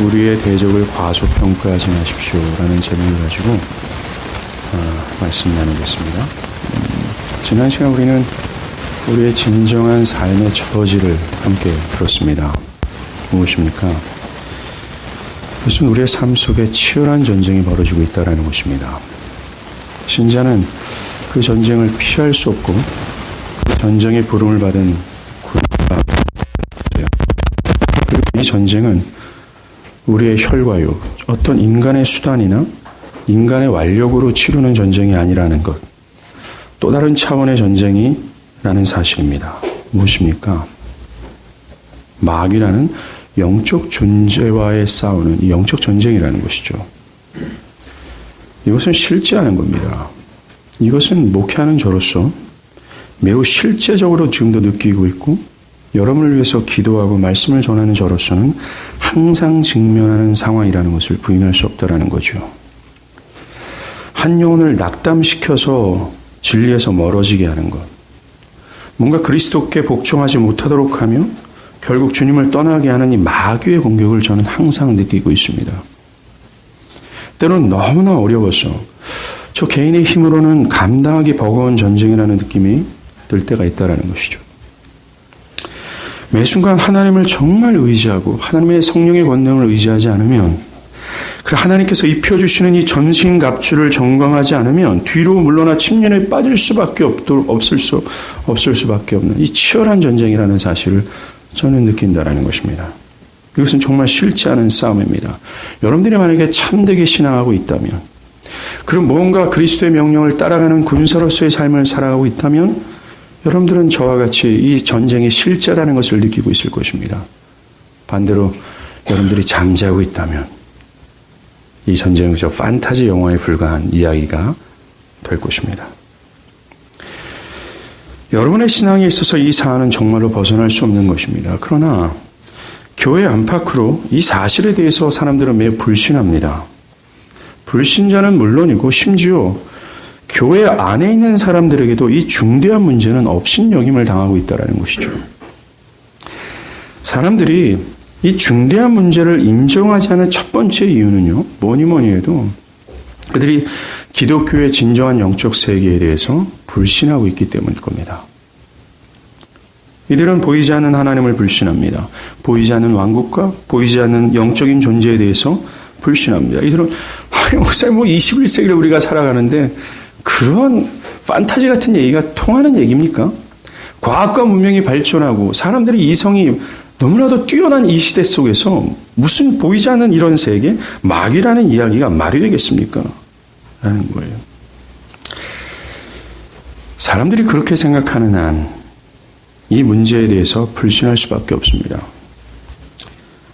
우리의 대적을 과소평가하지 마십시오 라는 제목을 가지고 말씀 나누겠습니다. 지난 시간 우리는 우리의 진정한 삶의 처지를 함께 들었습니다. 무엇입니까? 그것은 우리의 삶 속에 치열한 전쟁이 벌어지고 있다는 것입니다. 신자는 그 전쟁을 피할 수 없고 그 전쟁의 부름을 받은 군인과 그리고 이 전쟁은 우리의 혈과요, 어떤 인간의 수단이나 인간의 완력으로 치르는 전쟁이 아니라는 것, 또 다른 차원의 전쟁이라는 사실입니다. 무엇입니까? 마귀라는 영적 존재와의 싸우는 이 영적 전쟁이라는 것이죠. 이것은 실제하는 겁니다. 이것은 목회하는 저로서 매우 실제적으로 지금도 느끼고 있고 여러분을 위해서 기도하고 말씀을 전하는 저로서는 항상 직면하는 상황이라는 것을 부인할 수 없다라는 거죠. 한 영혼을 낙담시켜서 진리에서 멀어지게 하는 것, 뭔가 그리스도께 복종하지 못하도록 하며 결국 주님을 떠나게 하는 이 마귀의 공격을 저는 항상 느끼고 있습니다. 때로는 너무나 어려워서 저 개인의 힘으로는 감당하기 버거운 전쟁이라는 느낌이 들 때가 있다는 것이죠. 매 순간 하나님을 정말 의지하고 하나님의 성령의 권능을 의지하지 않으면, 그 하나님께서 입혀주시는 이 전신갑주를 점검하지 않으면 뒤로 물러나 침륜에 빠질 수밖에 없을 수밖에 없는 이 치열한 전쟁이라는 사실을 저는 느낀다는 것입니다. 이것은 정말 실제하는 싸움입니다. 여러분들이 만약에 참되게 신앙하고 있다면, 그럼 무언가 그리스도의 명령을 따라가는 군사로서의 삶을 살아가고 있다면 여러분들은 저와 같이 이 전쟁의 실제라는 것을 느끼고 있을 것입니다. 반대로 여러분들이 잠자고 있다면 이 전쟁은 저 판타지 영화에 불과한 이야기가 될 것입니다. 여러분의 신앙에 있어서 이 사안은 정말로 벗어날 수 없는 것입니다. 그러나 교회 안팎으로 이 사실에 대해서 사람들은 매우 불신합니다. 불신자는 물론이고 심지어 교회 안에 있는 사람들에게도 이 중대한 문제는 업신여김을 당하고 있다는 것이죠. 사람들이 이 중대한 문제를 인정하지 않은 첫 번째 이유는요, 뭐니 해도 그들이 기독교의 진정한 영적 세계에 대해서 불신하고 있기 때문일 겁니다. 이들은 보이지 않는 하나님을 불신합니다. 보이지 않는 왕국과 보이지 않는 영적인 존재에 대해서 불신합니다. 이들은 목사님 21세기를 우리가 살아가는데 그런 판타지 같은 얘기가 통하는 얘기입니까? 과학과 문명이 발전하고 사람들의 이성이 너무나도 뛰어난 이 시대 속에서 무슨 보이지 않는 이런 세계, 마귀라는 이야기가 말이 되겠습니까? 라는 거예요. 사람들이 그렇게 생각하는 한 이 문제에 대해서 불신할 수밖에 없습니다.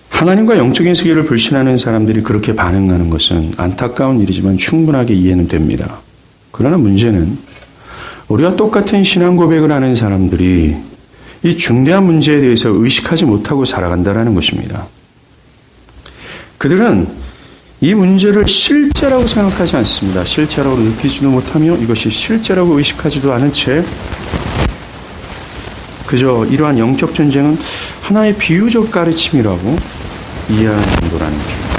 하나님과 영적인 세계를 불신하는 사람들이 그렇게 반응하는 것은 안타까운 일이지만 충분하게 이해는 됩니다. 그러나 문제는 우리와 똑같은 신앙 고백을 하는 사람들이 이 중대한 문제에 대해서 의식하지 못하고 살아간다는 것입니다. 그들은 이 문제를 실제라고 생각하지 않습니다. 실제라고 느끼지도 못하며 이것이 실제라고 의식하지도 않은 채 그저 이러한 영적 전쟁은 하나의 비유적 가르침이라고 이해하는 정도라는 것입니다.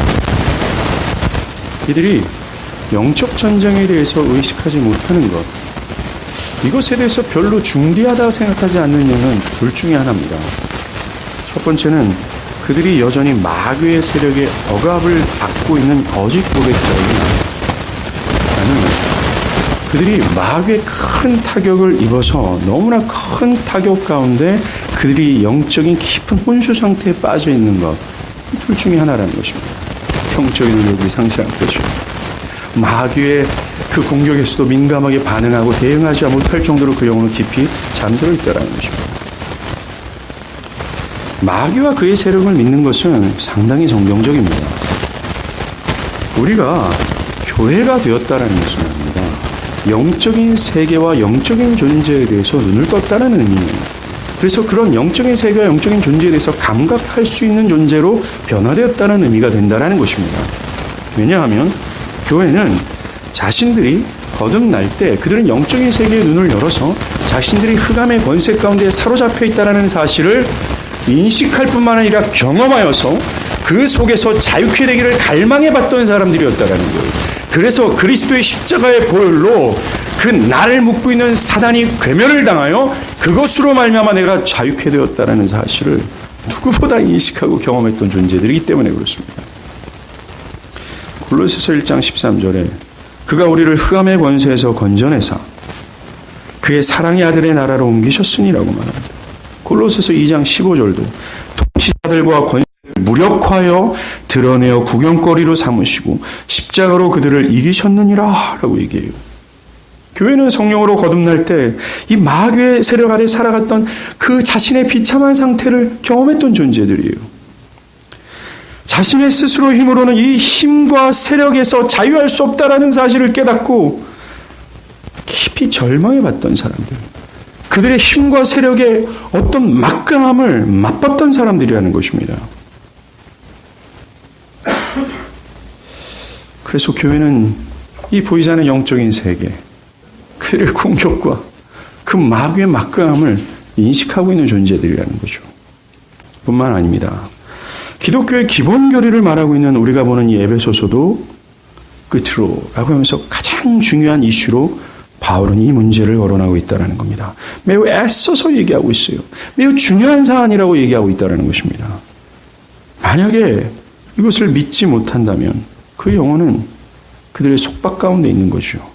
이들이 영적 전쟁에 대해서 의식하지 못하는 것, 이것에 대해서 별로 중대하다고 생각하지 않는 이유는 둘 중에 하나입니다. 첫 번째는 그들이 여전히 마귀의 세력의 억압을 받고 있는 거짓 고백자이기 나는 그들이 마귀의 큰 타격을 입어서 너무나 큰 타격 가운데 그들이 영적인 깊은 혼수 상태에 빠져 있는 것, 둘 중에 하나라는 것입니다. 평적인 능력이 상실한 거죠. 마귀의 그 공격에서도 민감하게 반응하고 대응하지 못할 정도로 그 영혼은 깊이 잠들어 있다는 것입니다. 마귀와 그의 세력을 믿는 것은 상당히 정경적입니다. 우리가 교회가 되었다는 것은 아닙니다. 영적인 세계와 영적인 존재에 대해서 눈을 떴다는 의미입니다. 그래서 그런 영적인 세계와 영적인 존재에 대해서 감각할 수 있는 존재로 변화되었다는 의미가 된다는 것입니다. 왜냐하면 교회는 자신들이 거듭날 때 그들은 영적인 세계의 눈을 열어서 자신들이 흑암의 권세 가운데 사로잡혀 있다는 사실을 인식할 뿐만 아니라 경험하여서 그 속에서 자유케 되기를 갈망해봤던 사람들이었다라는 거예요. 그래서 그리스도의 십자가의 보혈로 그 나를 묶고 있는 사단이 괴멸을 당하여 그것으로 말미암아 내가 자유케 되었다라는 사실을 누구보다 인식하고 경험했던 존재들이기 때문에 그렇습니다. 골로새서 1장 13절에 그가 우리를 흑암의 권세에서 건져내사 그의 사랑의 아들의 나라로 옮기셨으니라고 말합니다. 골로새서 2장 15절도 통치자들과 권세를 무력화하여 드러내어 구경거리로 삼으시고 십자가로 그들을 이기셨느니라 라고 얘기해요. 교회는 성령으로 거듭날 때 이 마귀의 세력 아래 살아갔던 그 자신의 비참한 상태를 경험했던 존재들이에요. 자신의 스스로 힘으로는 이 힘과 세력에서 자유할 수 없다라는 사실을 깨닫고 깊이 절망해봤던 사람들, 그들의 힘과 세력의 어떤 막강함을 맛봤던 사람들이라는 것입니다. 그래서 교회는 이 보이지 않는 영적인 세계, 그들의 공격과 그 마귀의 막강함을 인식하고 있는 존재들이라는 거죠. 뿐만 아닙니다. 기독교의 기본 교리를 말하고 있는 우리가 보는 이 에베소서도 끝으로 라고 하면서 가장 중요한 이슈로 바울은 이 문제를 거론하고 있다는 겁니다. 매우 애써서 얘기하고 있어요. 매우 중요한 사안이라고 얘기하고 있다는 것입니다. 만약에 이것을 믿지 못한다면 그 영혼은 그들의 속박 가운데 있는 거죠.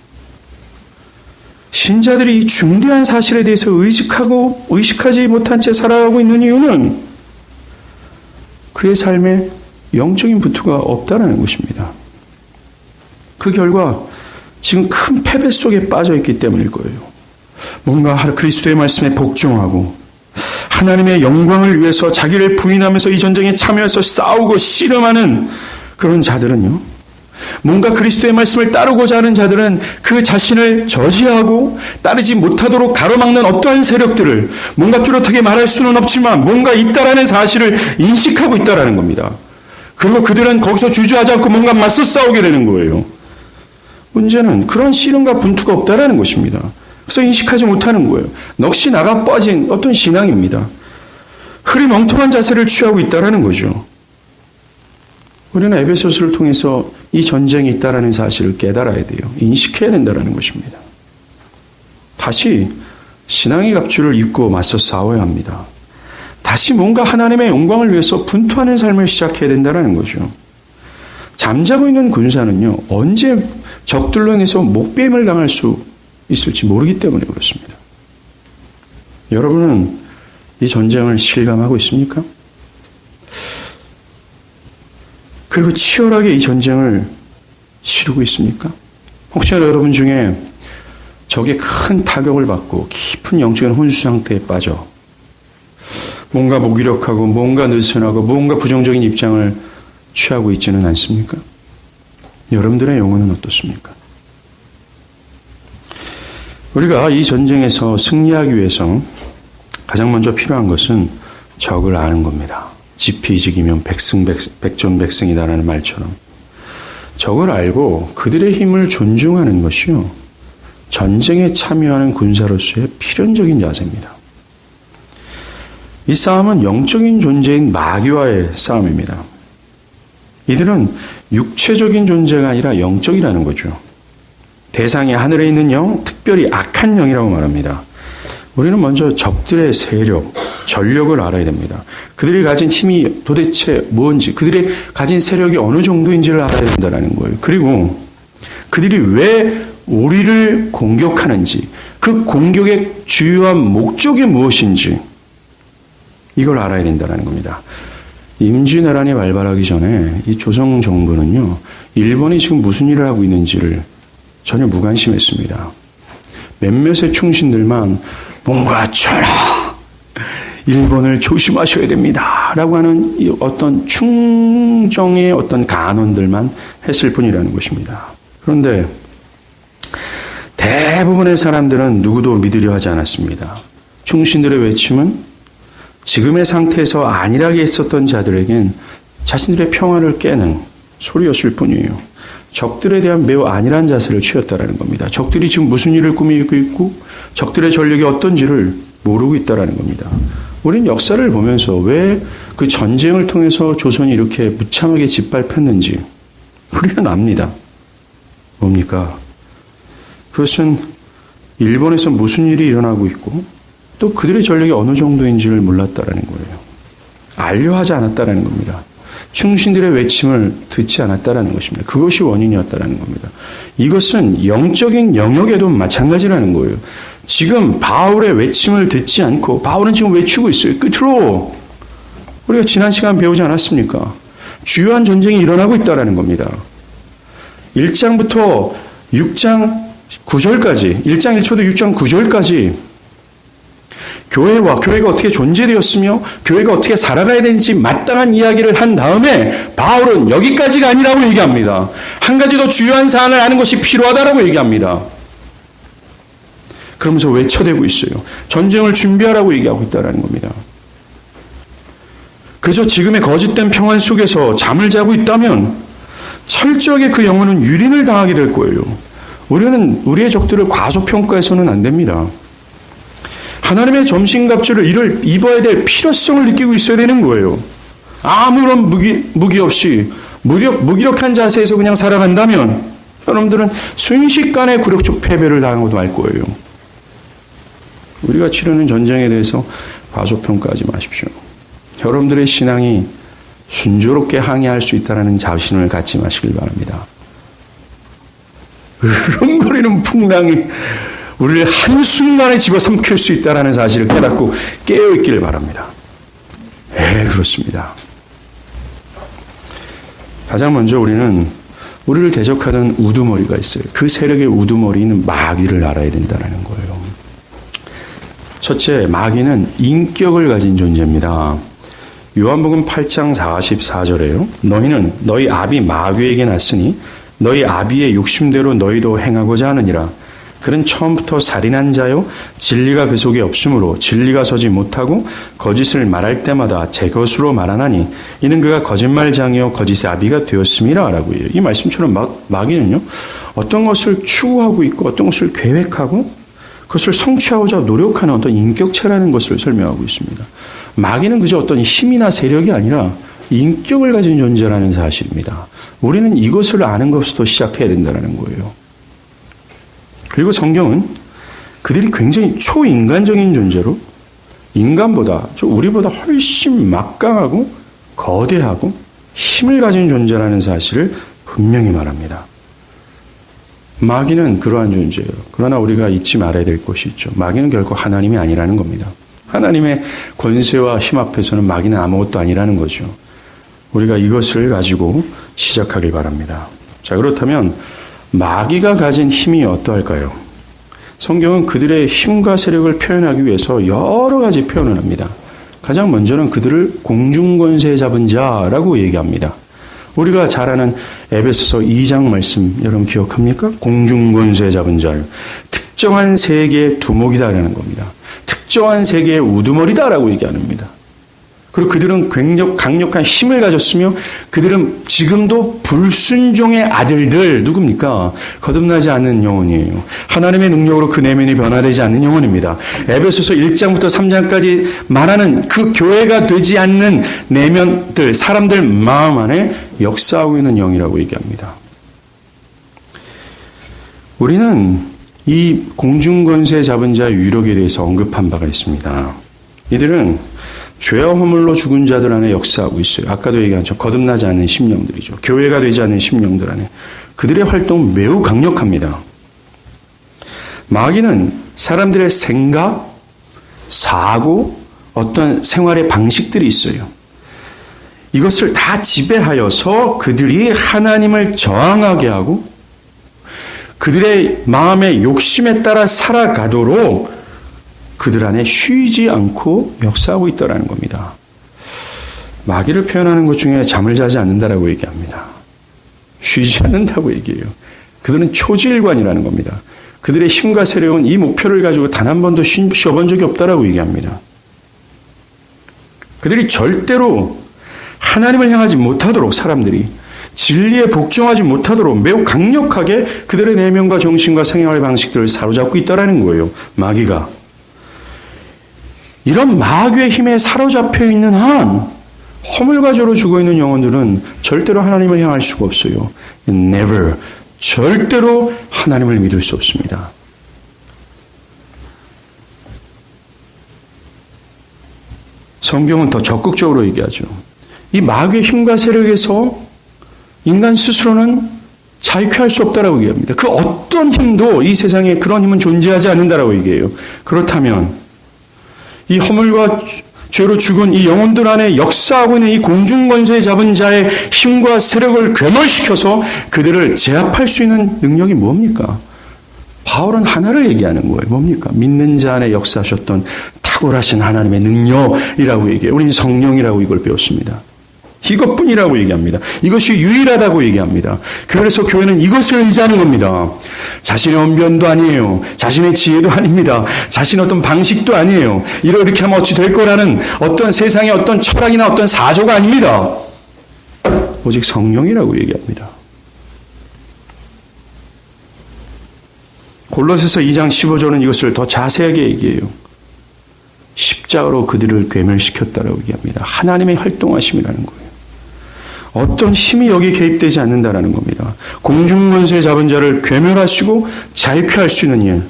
신자들이 이 중대한 사실에 대해서 의식하지 못한 채 살아가고 있는 이유는 그의 삶에 영적인 부투가 없다는 것입니다. 그 결과 지금 큰 패배 속에 빠져 있기 때문일 거예요. 뭔가 그리스도의 말씀에 복종하고 하나님의 영광을 위해서 자기를 부인하면서 이 전쟁에 참여해서 싸우고 씨름하는 그런 자들은요, 뭔가 그리스도의 말씀을 따르고자 하는 자들은 그 자신을 저지하고 따르지 못하도록 가로막는 어떠한 세력들을 뭔가 뚜렷하게 말할 수는 없지만 뭔가 있다라는 사실을 인식하고 있다라는 겁니다. 그리고 그들은 거기서 주저하지 않고 뭔가 맞서 싸우게 되는 거예요. 문제는 그런 씨름과 분투가 없다라는 것입니다. 그래서 인식하지 못하는 거예요. 넋이 나가 빠진 어떤 신앙입니다. 흐리멍텅한 자세를 취하고 있다라는 거죠. 우리는 에베소서를 통해서 이 전쟁이 있다라는 사실을 깨달아야 돼요. 인식해야 된다는 것입니다. 다시 신앙의 갑주를 입고 맞서 싸워야 합니다. 다시 뭔가 하나님의 영광을 위해서 분투하는 삶을 시작해야 된다는 거죠. 잠자고 있는 군사는요, 언제 적들로 인해서 목배임을 당할 수 있을지 모르기 때문에 그렇습니다. 여러분은 이 전쟁을 실감하고 있습니까? 그리고 치열하게 이 전쟁을 치르고 있습니까? 혹시나 여러분 중에 적의 큰 타격을 받고 깊은 영적인 혼수 상태에 빠져 뭔가 무기력하고 뭔가 느슨하고 뭔가 부정적인 입장을 취하고 있지는 않습니까? 여러분들의 영혼은 어떻습니까? 우리가 이 전쟁에서 승리하기 위해서 가장 먼저 필요한 것은 적을 아는 겁니다. 지피지기면 백전백승이다라는 말처럼 적을 알고 그들의 힘을 존중하는 것이요, 전쟁에 참여하는 군사로서의 필연적인 자세입니다. 이 싸움은 영적인 존재인 마귀와의 싸움입니다. 이들은 육체적인 존재가 아니라 영적이라는 거죠. 대상이 하늘에 있는 영, 특별히 악한 영이라고 말합니다. 우리는 먼저 적들의 세력, 전력을 알아야 됩니다. 그들이 가진 힘이 도대체 뭔지, 그들이 가진 세력이 어느 정도인지를 알아야 된다는 거예요. 그리고 그들이 왜 우리를 공격하는지, 그 공격의 주요한 목적이 무엇인지 이걸 알아야 된다는 겁니다. 임진왜란이 발발하기 전에 이 조선 정부는요, 일본이 지금 무슨 일을 하고 있는지를 전혀 무관심했습니다. 몇몇의 충신들만 뭔가 전하, 일본을 조심하셔야 됩니다 라고 하는 이 어떤 충정의 어떤 간언들만 했을 뿐이라는 것입니다. 그런데 대부분의 사람들은 누구도 믿으려 하지 않았습니다. 충신들의 외침은 지금의 상태에서 안일하게 있었던 자들에겐 자신들의 평화를 깨는 소리였을 뿐이에요. 적들에 대한 매우 안일한 자세를 취했다는 겁니다. 적들이 지금 무슨 일을 꾸미고 있고 적들의 전력이 어떤지를 모르고 있다는 겁니다. 우린 역사를 보면서 왜 그 전쟁을 통해서 조선이 이렇게 무참하게 짓밟혔는지 우리는 압니다. 뭡니까? 그것은 일본에서 무슨 일이 일어나고 있고 또 그들의 전력이 어느 정도인지를 몰랐다라는 거예요. 알려하지 않았다라는 겁니다. 충신들의 외침을 듣지 않았다라는 것입니다. 그것이 원인이었다라는 겁니다. 이것은 영적인 영역에도 마찬가지라는 거예요. 지금 바울의 외침을 듣지 않고 바울은 지금 외치고 있어요. 끝으로 우리가 지난 시간 배우지 않았습니까? 주요한 전쟁이 일어나고 있다라는 겁니다. 1장부터 6장 9절까지 1장 1절부터 6장 9절까지 교회가 어떻게 존재되었으며 교회가 어떻게 살아가야 되는지 마땅한 이야기를 한 다음에 바울은 여기까지가 아니라고 얘기합니다. 한 가지 더 주요한 사안을 아는 것이 필요하다라고 얘기합니다. 그러면서 외쳐대고 있어요. 전쟁을 준비하라고 얘기하고 있다는 겁니다. 그저 지금의 거짓된 평안 속에서 잠을 자고 있다면 철저하게 그 영혼은 유린을 당하게 될 거예요. 우리는 우리의 적들을 과소평가해서는 안 됩니다. 하나님의 점심갑주를 입어야 될 필요성을 느끼고 있어야 되는 거예요. 아무런 무기 없이 무기력한 자세에서 그냥 살아간다면 여러분들은 순식간에 굴욕적 패배를 당하고도 말 거예요. 우리가 치르는 전쟁에 대해서 과소평가하지 마십시오. 여러분들의 신앙이 순조롭게 항해할 수 있다는 자신을 갖지 마시길 바랍니다. 으렁거리는 풍랑이 우리를 한순간에 집어삼킬 수 있다는 사실을 깨닫고 깨어있기를 바랍니다. 그렇습니다. 가장 먼저 우리를 대적하는 우두머리가 있어요. 그 세력의 우두머리는 마귀를 알아야 된다는 거예요. 첫째, 마귀는 인격을 가진 존재입니다. 요한복음 8장 44절에요. 너희는 너희 아비 마귀에게 났으니 너희 아비의 욕심대로 너희도 행하고자 하느니라. 그는 처음부터 살인한 자요 진리가 그 속에 없으므로 진리가 서지 못하고 거짓을 말할 때마다 제 것으로 말하나니 이는 그가 거짓말장이요 거짓의 아비가 되었음이라 라고 해요. 이 말씀처럼 마귀는요 어떤 것을 추구하고 있고 어떤 것을 계획하고 그것을 성취하고자 노력하는 어떤 인격체라는 것을 설명하고 있습니다. 마귀는 그저 어떤 힘이나 세력이 아니라 인격을 가진 존재라는 사실입니다. 우리는 이것을 아는 것부터 시작해야 된다는 거예요. 그리고 성경은 그들이 굉장히 초인간적인 존재로 인간보다, 우리보다 훨씬 막강하고 거대하고 힘을 가진 존재라는 사실을 분명히 말합니다. 마귀는 그러한 존재예요. 그러나 우리가 잊지 말아야 될 것이 있죠. 마귀는 결코 하나님이 아니라는 겁니다. 하나님의 권세와 힘 앞에서는 마귀는 아무것도 아니라는 거죠. 우리가 이것을 가지고 시작하길 바랍니다. 자, 그렇다면 마귀가 가진 힘이 어떠할까요? 성경은 그들의 힘과 세력을 표현하기 위해서 여러 가지 표현을 합니다. 가장 먼저는 그들을 공중권세 잡은 자라고 얘기합니다. 우리가 잘 아는 에베소서 2장 말씀 여러분 기억합니까? 공중권세 잡은 자를 특정한 세계의 두목이다라는 겁니다. 특정한 세계의 우두머리다라고 얘기합니다. 그리고 그들은 굉장히 강력한 힘을 가졌으며 그들은 지금도 불순종의 아들들 누굽니까? 거듭나지 않는 영혼이에요. 하나님의 능력으로 그 내면이 변화되지 않는 영혼입니다. 에베소서 1장부터 3장까지 말하는 그 교회가 되지 않는 내면들, 사람들 마음 안에 역사하고 있는 영이라고 얘기합니다. 우리는 이 공중권세 잡은 자의 유력에 대해서 언급한 바가 있습니다. 이들은 죄와 허물로 죽은 자들 안에 역사하고 있어요. 아까도 얘기한 저 거듭나지 않는 심령들이죠. 교회가 되지 않는 심령들 안에. 그들의 활동은 매우 강력합니다. 마귀는 사람들의 생각, 사고, 어떤 생활의 방식들이 있어요. 이것을 다 지배하여서 그들이 하나님을 저항하게 하고 그들의 마음의 욕심에 따라 살아가도록 그들 안에 쉬지 않고 역사하고 있다는 겁니다. 마귀를 표현하는 것 중에 잠을 자지 않는다라고 얘기합니다. 쉬지 않는다고 얘기해요. 그들은 초지일관이라는 겁니다. 그들의 힘과 세력은 이 목표를 가지고 단 한 번도 쉬어본 적이 없다라고 얘기합니다. 그들이 절대로 하나님을 향하지 못하도록 사람들이 진리에 복종하지 못하도록 매우 강력하게 그들의 내면과 정신과 생활의 방식들을 사로잡고 있다는 거예요. 마귀가. 이런 마귀의 힘에 사로잡혀 있는 한 허물과 죄로 죽어 있는 영혼들은 절대로 하나님을 향할 수가 없어요. Never. 절대로 하나님을 믿을 수 없습니다. 성경은 더 적극적으로 얘기하죠. 이 마귀의 힘과 세력에서 인간 스스로는 자유케 할 수 없다라고 얘기합니다. 그 어떤 힘도 이 세상에 그런 힘은 존재하지 않는다라고 얘기해요. 그렇다면 이 허물과 죄로 죽은 이 영혼들 안에 역사하고 있는 이 공중권세 잡은 자의 힘과 세력을 괴멸시켜서 그들을 제압할 수 있는 능력이 뭡니까? 바울은 하나를 얘기하는 거예요. 뭡니까? 믿는 자 안에 역사하셨던 탁월하신 하나님의 능력이라고 얘기해요. 우리는 성령이라고 이걸 배웠습니다. 이것뿐이라고 얘기합니다. 이것이 유일하다고 얘기합니다. 그래서 교회는 이것을 의지하는 겁니다. 자신의 언변도 아니에요. 자신의 지혜도 아닙니다. 자신의 어떤 방식도 아니에요. 이렇게 하면 어찌 될 거라는 어떤 세상의 어떤 철학이나 어떤 사조가 아닙니다. 오직 성령이라고 얘기합니다. 골로새서 2장 15절은 이것을 더 자세하게 얘기해요. 십자가로 그들을 괴멸시켰다라고 얘기합니다. 하나님의 활동하심이라는 거예요. 어떤 힘이 여기 개입되지 않는다라는 겁니다. 공중권세 잡은 자를 괴멸하시고 자유케 할 수 있는 일.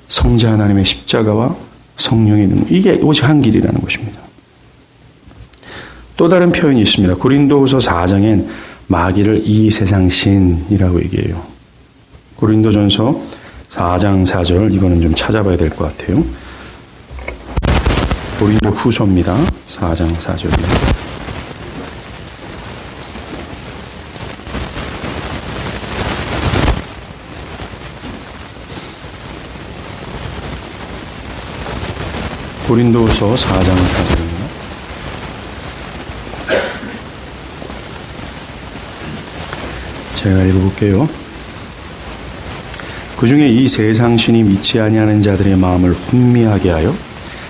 성자 하나님의 십자가와 성령의 능력. 이게 오직 한 길이라는 것입니다. 또 다른 표현이 있습니다. 고린도후서 4장엔 마귀를 이 세상 신이라고 얘기해요. 고린도전서 4장 4절 이거는 좀 찾아봐야 될 것 같아요. 고린도후서입니다. 4장 4절이요. 고린도후서 4장 4절입니다. 제가 읽어볼게요. 그 중에 이 세상 신이 믿지 아니하는 자들의 마음을 혼미하게 하여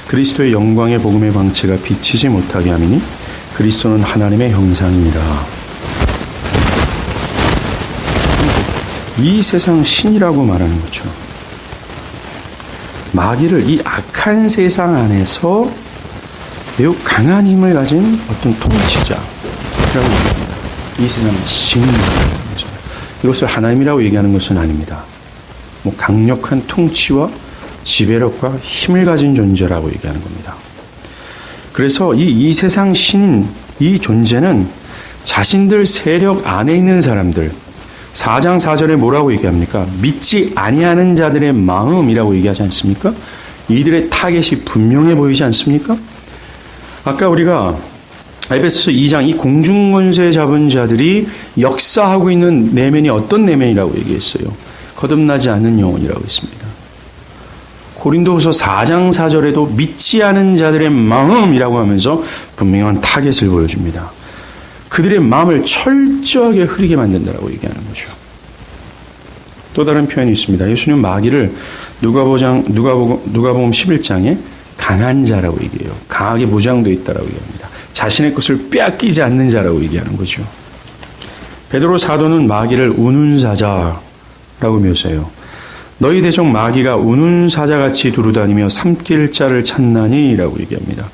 그리스도의 영광의 복음의 광채가 비치지 못하게 하미니 그리스도는 하나님의 형상이니라. 이 세상 신이라고 말하는 거죠. 마귀를 이 악한 세상 안에서 매우 강한 힘을 가진 어떤 통치자라고 얘기합니다. 이 세상의 신이라고 얘기합니다. 이것을 하나님이라고 얘기하는 것은 아닙니다. 강력한 통치와 지배력과 힘을 가진 존재라고 얘기하는 겁니다. 그래서 이 세상 신, 이 존재는 자신들 세력 안에 있는 사람들, 4장 4절에 뭐라고 얘기합니까? 믿지 아니하는 자들의 마음이라고 얘기하지 않습니까? 이들의 타겟이 분명해 보이지 않습니까? 아까 우리가 에베소서 2장 이 공중권세 잡은 자들이 역사하고 있는 내면이 어떤 내면이라고 얘기했어요? 거듭나지 않는 영혼이라고 했습니다. 고린도후서 4장 4절에도 믿지 않은 자들의 마음이라고 하면서 분명한 타겟을 보여줍니다. 그들의 마음을 철저하게 흐리게 만든다라고 얘기하는 거죠. 또 다른 표현이 있습니다. 예수님 마귀를 누가복음 11장에 강한 자라고 얘기해요. 강하게 무장되어 있다라고 얘기합니다. 자신의 것을 빼앗기지 않는 자라고 얘기하는 거죠. 베드로 사도는 마귀를 우는 사자라고 묘사해요. 너희 대적 마귀가 우는 사자같이 두루다니며 삼킬 자를 찾나니라고 얘기합니다.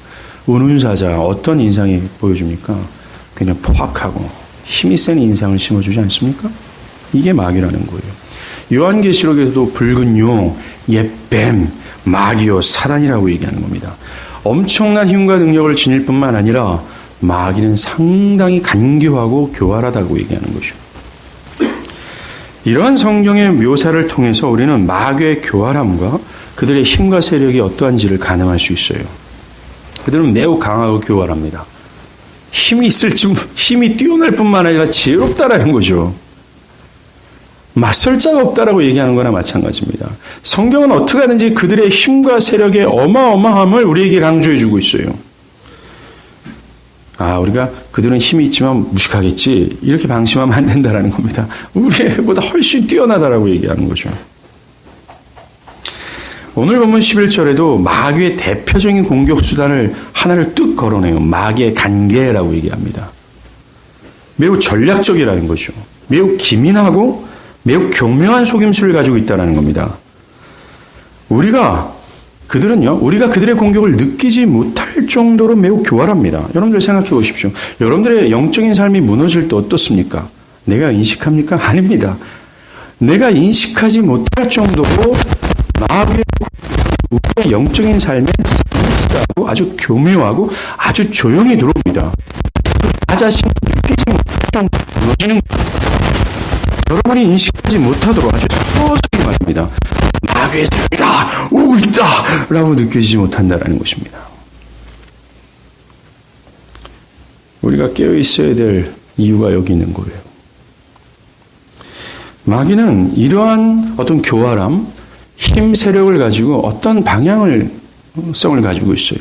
우는 사자 어떤 인상이 보여줍니까? 그냥 포악하고 힘이 센 인상을 심어주지 않습니까? 이게 마귀라는 거예요. 요한계시록에서도 붉은 용, 옛뱀, 마귀요, 사단이라고 얘기하는 겁니다. 엄청난 힘과 능력을 지닐 뿐만 아니라 마귀는 상당히 간교하고 교활하다고 얘기하는 거죠. 이러한 성경의 묘사를 통해서 우리는 마귀의 교활함과 그들의 힘과 세력이 어떠한지를 가늠할 수 있어요. 그들은 매우 강하고 교활합니다. 힘이 뛰어날 뿐만 아니라 지혜롭다라는 거죠. 맞설 자가 없다라고 얘기하는 거나 마찬가지입니다. 성경은 어떻게 하든지 그들의 힘과 세력의 어마어마함을 우리에게 강조해주고 있어요. 우리가 그들은 힘이 있지만 무식하겠지 이렇게 방심하면 안 된다라는 겁니다. 우리보다 훨씬 뛰어나다라고 얘기하는 거죠. 오늘 본문 11절에도 마귀의 대표적인 공격 수단을 하나를 뚝 걸어내요. 마귀의 간계라고 얘기합니다. 매우 전략적이라는 거죠. 매우 기민하고 매우 교묘한 속임수를 가지고 있다는 겁니다. 우리가 그들은요, 우리가 그들의 공격을 느끼지 못할 정도로 매우 교활합니다. 여러분들 생각해 보십시오. 여러분들의 영적인 삶이 무너질 때 어떻습니까? 내가 인식합니까? 아닙니다. 내가 인식하지 못할 정도로 마귀의 우리의 영적인 삶에 스트레스하고 아주 교묘하고 아주 조용히 들어옵니다. 나 자신이 느끼지 못할 정도로 무너지는 여러분이 인식하지 못하도록 아주 서서히 말입니다. 마귀의 세력이다! 오고 있다! 라고 느끼지 못한다는 것입니다. 우리가 깨어있어야 될 이유가 여기 있는 거예요. 마귀는 이러한 어떤 교활함, 힘, 세력을 가지고 어떤 성을 가지고 있어요.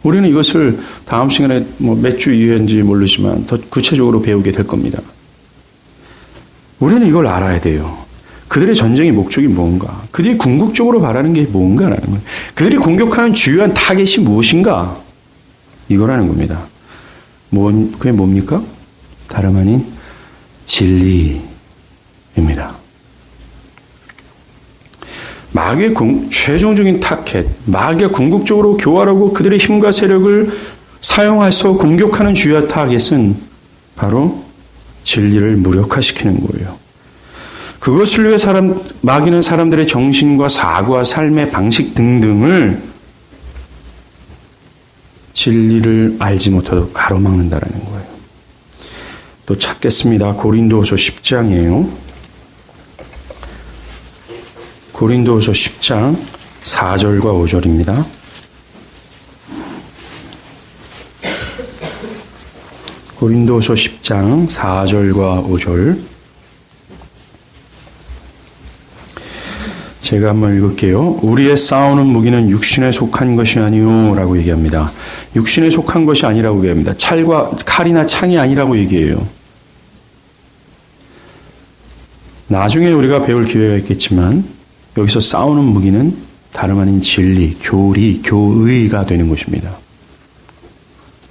우리는 이것을 다음 시간에 몇 주 이후인지 모르지만 더 구체적으로 배우게 될 겁니다. 우리는 이걸 알아야 돼요. 그들의 전쟁의 목적이 뭔가? 그들이 궁극적으로 바라는 게 뭔가라는 거예요. 그들이 공격하는 주요한 타겟이 무엇인가? 이거라는 겁니다. 그게 뭡니까? 다름 아닌 진리입니다. 마귀의 최종적인 타겟, 마귀가 궁극적으로 교활하고 그들의 힘과 세력을 사용해서 공격하는 주요한 타겟은 바로 진리를 무력화시키는 거예요. 그것을 위해 마귀는 사람들의 정신과 사고와 삶의 방식 등등을 진리를 알지 못하도록 가로막는다라는 거예요. 또 찾겠습니다. 고린도후서 10장이에요. 고린도후서 10장 4절과 5절입니다. 고린도후서 10장 4절과 5절 제가 한번 읽을게요. 우리의 싸우는 무기는 육신에 속한 것이 아니요 라고 얘기합니다. 육신에 속한 것이 아니라고 얘기합니다. 칼이나 창이 아니라고 얘기해요. 나중에 우리가 배울 기회가 있겠지만 여기서 싸우는 무기는 다름 아닌 진리, 교리, 교의가 되는 것입니다.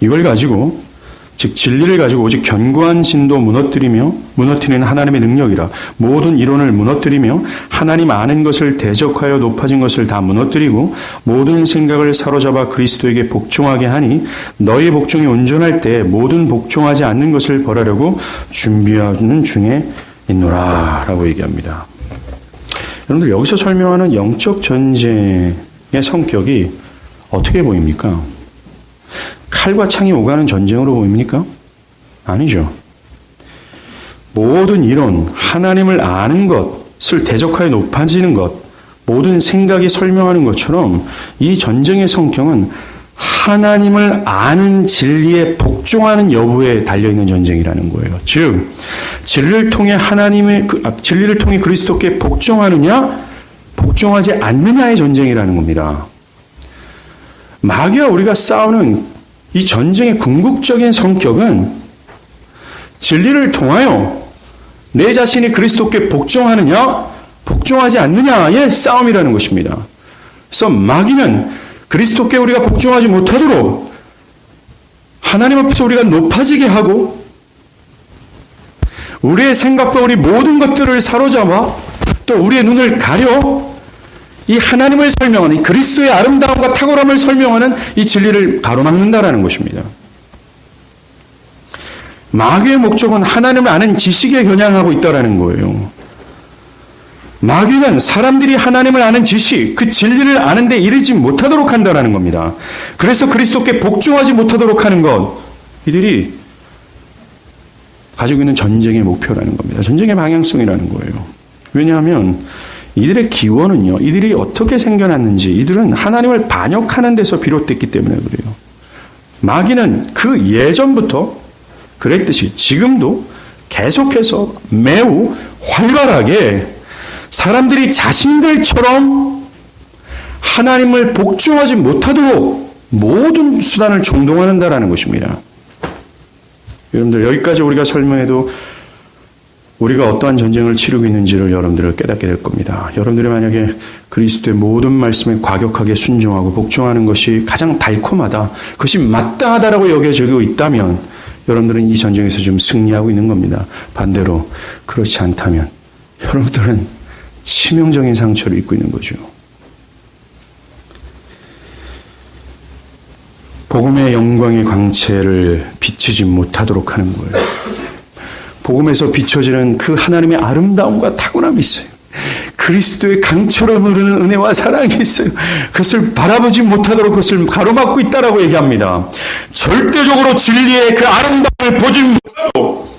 이걸 가지고 즉 진리를 가지고 오직 견고한 진도 무너뜨리는 하나님의 능력이라 모든 이론을 무너뜨리며 하나님 아는 것을 대적하여 높아진 것을 다 무너뜨리고 모든 생각을 사로잡아 그리스도에게 복종하게 하니 너희 복종이 온전할 때 모든 복종하지 않는 것을 벌하려고 준비하는 중에 있노라 라고 얘기합니다. 여러분들 여기서 설명하는 영적 전쟁의 성격이 어떻게 보입니까? 칼과 창이 오가는 전쟁으로 보입니까? 아니죠. 모든 이론, 하나님을 아는 것을 대적하여 높아지는 것, 모든 생각이 설명하는 것처럼 이 전쟁의 성격은 하나님을 아는 진리에 복종하는 여부에 달려있는 전쟁이라는 거예요. 즉, 진리를 통해 그리스도께 복종하느냐, 복종하지 않느냐의 전쟁이라는 겁니다. 마귀와 우리가 싸우는 이 전쟁의 궁극적인 성격은 진리를 통하여 내 자신이 그리스도께 복종하느냐, 복종하지 않느냐의 싸움이라는 것입니다. 그래서 마귀는 그리스도께 우리가 복종하지 못하도록 하나님 앞에서 우리가 높아지게 하고 우리의 생각과 우리 모든 것들을 사로잡아 또 우리의 눈을 가려 이 하나님을 설명하는 이 그리스도의 아름다움과 탁월함을 설명하는 이 진리를 가로막는다라는 것입니다. 마귀의 목적은 하나님을 아는 지식에 겨냥하고 있다라는 거예요. 마귀는 사람들이 하나님을 아는 지식, 그 진리를 아는 데 이르지 못하도록 한다라는 겁니다. 그래서 그리스도께 복종하지 못하도록 하는 것, 이들이 가지고 있는 전쟁의 목표라는 겁니다. 전쟁의 방향성이라는 거예요. 왜냐하면 이들의 기원은요, 이들이 어떻게 생겨났는지, 이들은 하나님을 반역하는 데서 비롯됐기 때문에 그래요. 마귀는 그 예전부터 그랬듯이 지금도 계속해서 매우 활발하게 사람들이 자신들처럼 하나님을 복종하지 못하도록 모든 수단을 종동한다라는 것입니다. 여러분들, 여기까지 우리가 설명해도 우리가 어떠한 전쟁을 치르고 있는지를 여러분들을 깨닫게 될 겁니다. 여러분들이 만약에 그리스도의 모든 말씀에 과격하게 순종하고 복종하는 것이 가장 달콤하다, 그것이 마땅하다라고 여겨지고 있다면 여러분들은 이 전쟁에서 지금 승리하고 있는 겁니다. 반대로 그렇지 않다면 여러분들은 치명적인 상처를 입고 있는 거죠. 복음의 영광의 광채를 비추지 못하도록 하는 거예요. 복음에서 비춰지는 그 하나님의 아름다움과 타고남이 있어요. 그리스도의 강처럼 흐르는 은혜와 사랑이 있어요. 그것을 바라보지 못하도록 그것을 가로막고 있다라고 얘기합니다. 절대적으로 진리의 그 아름다움을 보지 못하도록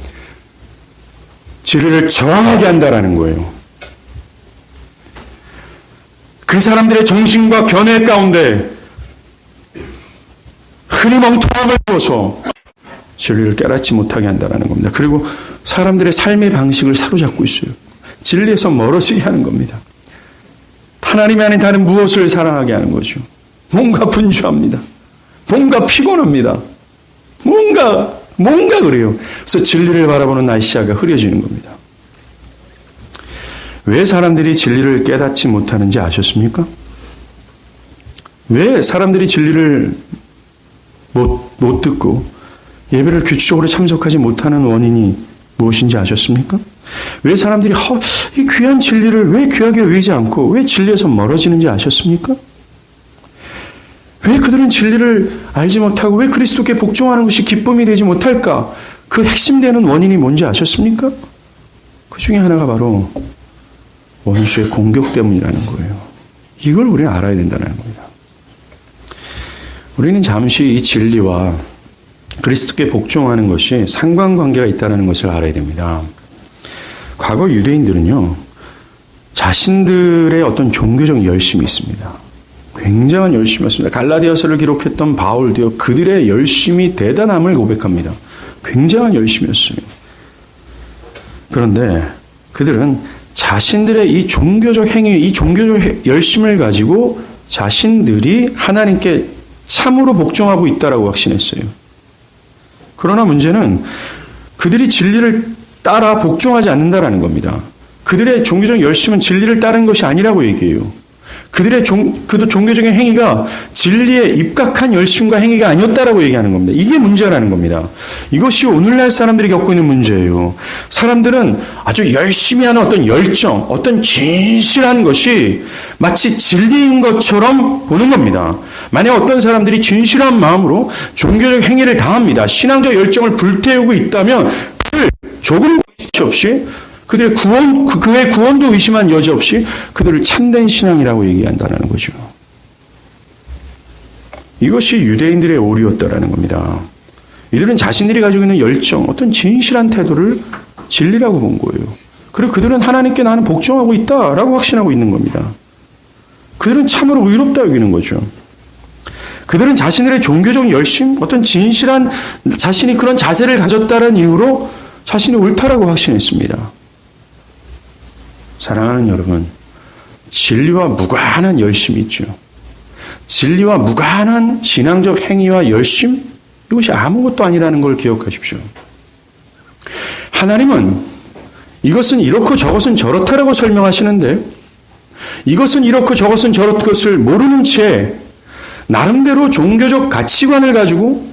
진리를 저항하게 한다라는 거예요. 그 사람들의 정신과 견해 가운데 흐리멍텅함을 부어서 진리를 깨닫지 못하게 한다는 겁니다. 그리고 사람들의 삶의 방식을 사로잡고 있어요. 진리에서 멀어지게 하는 겁니다. 하나님이 아닌 다른 무엇을 사랑하게 하는 거죠. 뭔가 분주합니다. 뭔가 피곤합니다. 뭔가 그래요. 그래서 진리를 바라보는 나의 시야가 흐려지는 겁니다. 왜 사람들이 진리를 깨닫지 못하는지 아셨습니까? 왜 사람들이 진리를 못 듣고 예배를 규칙적으로 참석하지 못하는 원인이 무엇인지 아셨습니까? 왜 사람들이 이 귀한 진리를 왜 귀하게 여기지 않고 왜 진리에서 멀어지는지 아셨습니까? 왜 그들은 진리를 알지 못하고 왜 그리스도께 복종하는 것이 기쁨이 되지 못할까? 그 핵심되는 원인이 뭔지 아셨습니까? 그 중에 하나가 바로 원수의 공격 때문이라는 거예요. 이걸 우리는 알아야 된다는 겁니다. 우리는 잠시 이 진리와 그리스도께 복종하는 것이 상관관계가 있다는 것을 알아야 됩니다. 과거 유대인들은요, 자신들의 어떤 종교적 열심이 있습니다. 굉장한 열심이었습니다. 갈라디아서를 기록했던 바울도요, 그들의 열심이 대단함을 고백합니다. 굉장한 열심이었어요. 그런데 그들은 자신들의 이 종교적 행위, 이 종교적 열심을 가지고 자신들이 하나님께 참으로 복종하고 있다라고 확신했어요. 그러나 문제는 그들이 진리를 따라 복종하지 않는다라는 겁니다. 그들의 종교적 열심은 진리를 따르는 것이 아니라고 얘기해요. 그들의 종교적인 행위가 진리에 입각한 열심과 행위가 아니었다라고 얘기하는 겁니다. 이게 문제라는 겁니다. 이것이 오늘날 사람들이 겪고 있는 문제예요. 사람들은 아주 열심히 하는 어떤 열정, 어떤 진실한 것이 마치 진리인 것처럼 보는 겁니다. 만약 어떤 사람들이 진실한 마음으로 종교적 행위를 다합니다. 신앙적 열정을 불태우고 있다면 그를 조금 의심 없이 그들의 그의 구원도 의심한 여지 없이 그들을 참된 신앙이라고 얘기한다는 거죠. 이것이 유대인들의 오류였다라는 겁니다. 이들은 자신들이 가지고 있는 열정, 어떤 진실한 태도를 진리라고 본 거예요. 그리고 그들은 하나님께 나는 복종하고 있다라고 확신하고 있는 겁니다. 그들은 참으로 의롭다 여기는 거죠. 그들은 자신들의 종교적 열심, 어떤 진실한 자신이 그런 자세를 가졌다는 이유로 자신이 옳다라고 확신했습니다. 사랑하는 여러분, 진리와 무관한 열심이 있죠. 진리와 무관한 신앙적 행위와 열심, 이것이 아무것도 아니라는 걸 기억하십시오. 하나님은 이것은 이렇고 저것은 저렇다라고 설명하시는데 이것은 이렇고 저것은 저렇 것을 모르는 채 나름대로 종교적 가치관을 가지고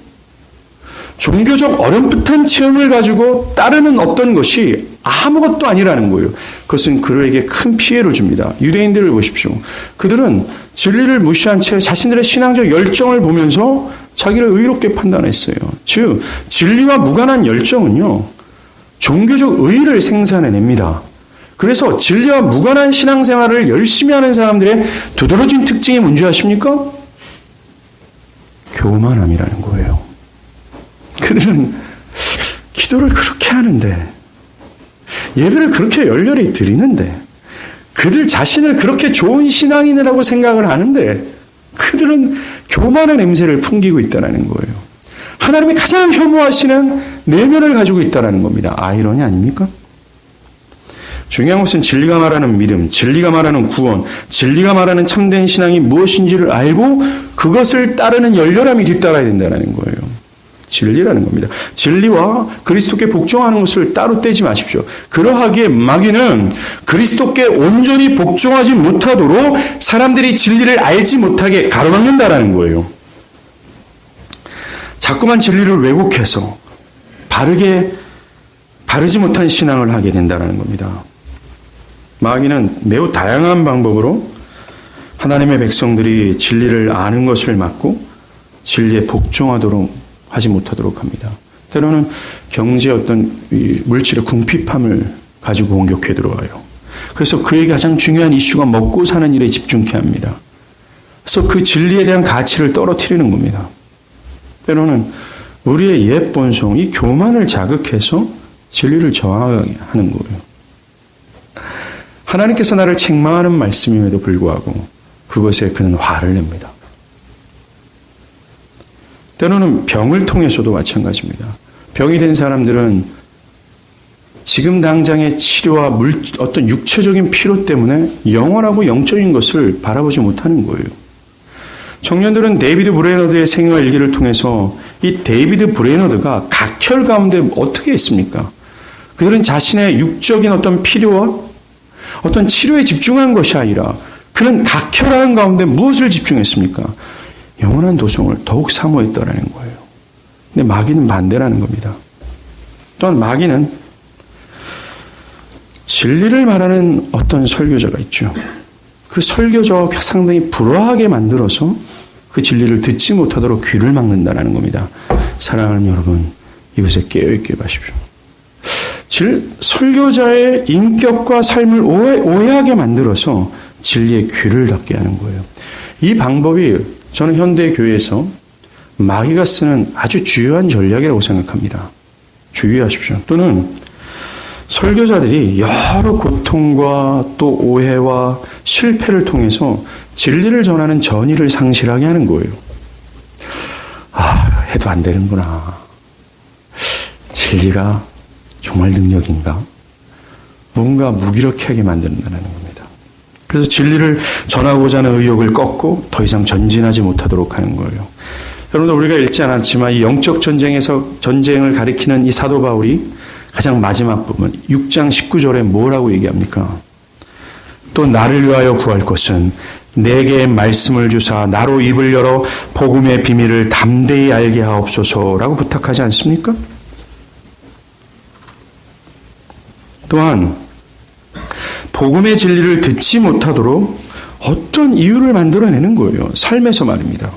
종교적 어렴풋한 체험을 가지고 따르는 어떤 것이 아무것도 아니라는 거예요. 그것은 그들에게 큰 피해를 줍니다. 유대인들을 보십시오. 그들은 진리를 무시한 채 자신들의 신앙적 열정을 보면서 자기를 의롭게 판단했어요. 즉 진리와 무관한 열정은요, 종교적 의의를 생산해냅니다. 그래서 진리와 무관한 신앙생활을 열심히 하는 사람들의 두드러진 특징이 뭔지 아십니까? 교만함이라는 거예요. 그들은 기도를 그렇게 하는데 예배를 그렇게 열렬히 드리는데 그들 자신을 그렇게 좋은 신앙인이라고 생각을 하는데 그들은 교만의 냄새를 풍기고 있다는 거예요. 하나님이 가장 혐오하시는 내면을 가지고 있다는 겁니다. 아이러니 아닙니까? 중요한 것은 진리가 말하는 믿음, 진리가 말하는 구원, 진리가 말하는 참된 신앙이 무엇인지를 알고 그것을 따르는 열렬함이 뒤따라야 된다는 거예요. 진리라는 겁니다. 진리와 그리스도께 복종하는 것을 따로 떼지 마십시오. 그러하기에 마귀는 그리스도께 온전히 복종하지 못하도록 사람들이 진리를 알지 못하게 가로막는다라는 거예요. 자꾸만 진리를 왜곡해서 바르지 못한 신앙을 하게 된다는 겁니다. 마귀는 매우 다양한 방법으로 하나님의 백성들이 진리를 아는 것을 막고 진리에 복종하도록 하지 못하도록 합니다. 때로는 경제 어떤 물질의 궁핍함을 가지고 공격해 들어와요. 그래서 그에게 가장 중요한 이슈가 먹고 사는 일에 집중케 합니다. 그래서 그 진리에 대한 가치를 떨어뜨리는 겁니다. 때로는 우리의 옛 본성, 이 교만을 자극해서 진리를 저하게 하는 거예요. 하나님께서 나를 책망하는 말씀임에도 불구하고 그것에 그는 화를 냅니다. 때로는 병을 통해서도 마찬가지입니다. 병이 된 사람들은 지금 당장의 치료와 어떤 육체적인 필요 때문에 영원하고 영적인 것을 바라보지 못하는 거예요. 청년들은 데이비드 브레너드의 생애와 일기를 통해서 이 데이비드 브레너드가 각혈 가운데 어떻게 했습니까? 그들은 자신의 육적인 어떤 필요와 어떤 치료에 집중한 것이 아니라 그는 각혈하는 가운데 무엇을 집중했습니까? 영원한 도성을 더욱 사모했다라는 거예요. 근데 마귀는 반대라는 겁니다. 또한 마귀는 진리를 말하는 어떤 설교자가 있죠. 그 설교자와 상당히 불화하게 만들어서 그 진리를 듣지 못하도록 귀를 막는다는 겁니다. 사랑하는 여러분, 이것에 깨어있게 하십시오. 설교자의 인격과 삶을 오해하게 만들어서 진리의 귀를 닫게 하는 거예요. 이 방법이 저는 현대 교회에서 마귀가 쓰는 아주 주요한 전략이라고 생각합니다. 주의하십시오. 또는 설교자들이 여러 고통과 또 오해와 실패를 통해서 진리를 전하는 전의를 상실하게 하는 거예요. 해도 안 되는구나. 진리가 정말 능력인가? 뭔가 무기력하게 만든다는 겁니다. 그래서 진리를 전하고자 하는 의욕을 꺾고 더 이상 전진하지 못하도록 하는 거예요. 여러분들, 우리가 읽지 않았지만 이 영적 전쟁을 가리키는 이 사도 바울이 가장 마지막 부분 6장 19절에 뭐라고 얘기합니까? 또 나를 위하여 구할 것은 내게 말씀을 주사 나로 입을 열어 복음의 비밀을 담대히 알게 하옵소서라고 부탁하지 않습니까? 또한 복음의 진리를 듣지 못하도록 어떤 이유를 만들어내는 거예요. 삶에서 말입니다.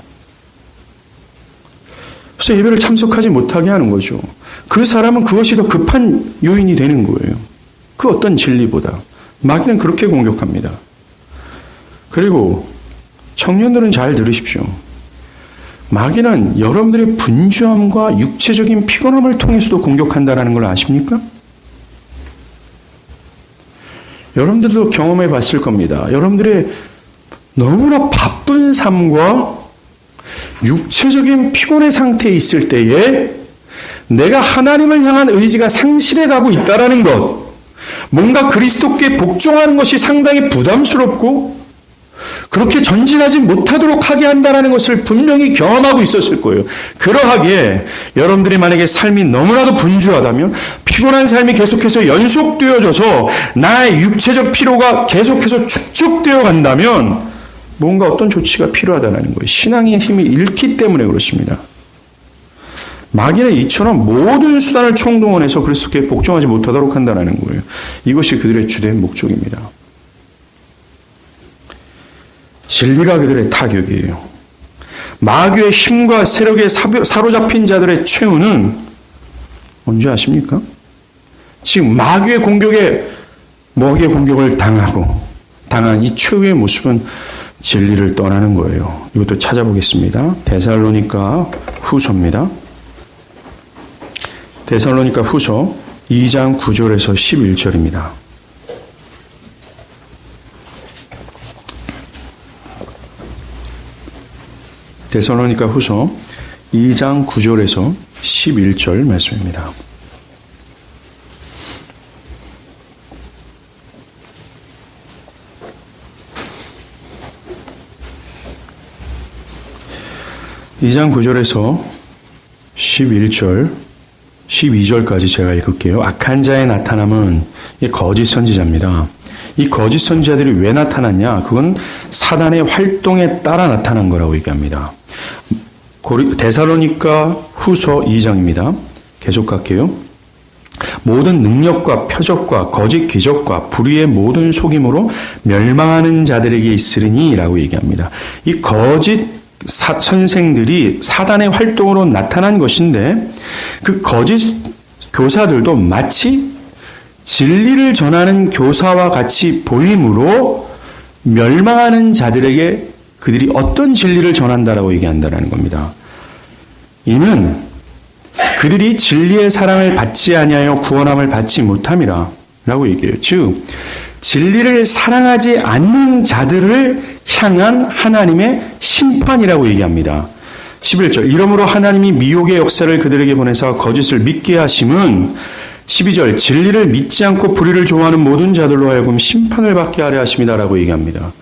그래서 예배를 참석하지 못하게 하는 거죠. 그 사람은 그것이 더 급한 요인이 되는 거예요. 그 어떤 진리보다. 마귀는 그렇게 공격합니다. 그리고 청년들은 잘 들으십시오. 마귀는 여러분들의 분주함과 육체적인 피곤함을 통해서도 공격한다는 걸 아십니까? 여러분들도 경험해 봤을 겁니다. 여러분들의 너무나 바쁜 삶과 육체적인 피곤의 상태에 있을 때에 내가 하나님을 향한 의지가 상실해 가고 있다는 것, 뭔가 그리스도께 복종하는 것이 상당히 부담스럽고 그렇게 전진하지 못하도록 하게 한다는 것을 분명히 경험하고 있었을 거예요. 그러하기에 여러분들이 만약에 삶이 너무나도 분주하다면, 피곤한 삶이 계속해서 연속되어져서 나의 육체적 피로가 계속해서 축적되어 간다면 뭔가 어떤 조치가 필요하다는 거예요. 신앙의 힘이 잃기 때문에 그렇습니다. 마귀는 이처럼 모든 수단을 총동원해서 그리스도께 복종하지 못하도록 한다는 거예요. 이것이 그들의 주된 목적입니다. 진리가 그들의 타격이에요. 마귀의 힘과 세력에 사로잡힌 자들의 최후는 뭔지 아십니까? 지금 마귀의 공격을 당한 이 최후의 모습은 진리를 떠나는 거예요. 이것도 찾아보겠습니다. 데살로니가 후서입니다. 데살로니가 후서 2장 9절에서 11절입니다. 데살로니가 후서 2장 9절에서 11절 말씀입니다. 이 장 9절에서 11절, 12절까지 제가 읽을게요. 악한 자의 나타남은 거짓 선지자입니다. 이 거짓 선지자들이 왜 나타났냐? 그건 사단의 활동에 따라 나타난 거라고 얘기합니다. 데살로니가 후서 2장입니다. 계속 갈게요. 모든 능력과 표적과 거짓 기적과 불의의 모든 속임으로 멸망하는 자들에게 있으리니 라고 얘기합니다. 이 거짓 선생들이 사단의 활동으로 나타난 것인데 그 거짓 교사들도 마치 진리를 전하는 교사와 같이 보임으로 멸망하는 자들에게 그들이 어떤 진리를 전한다라고 얘기한다는 겁니다. 이는 그들이 진리의 사랑을 받지 아니하여 구원함을 받지 못함이라 라고 얘기해요. 즉 진리를 사랑하지 않는 자들을 향한 하나님의 심판이라고 얘기합니다. 11절 이러므로 하나님이 미혹의 역사를 그들에게 보내사 거짓을 믿게 하심은 12절 진리를 믿지 않고 불의를 좋아하는 모든 자들로 하여금 심판을 받게 하려 하심이다라고 얘기합니다.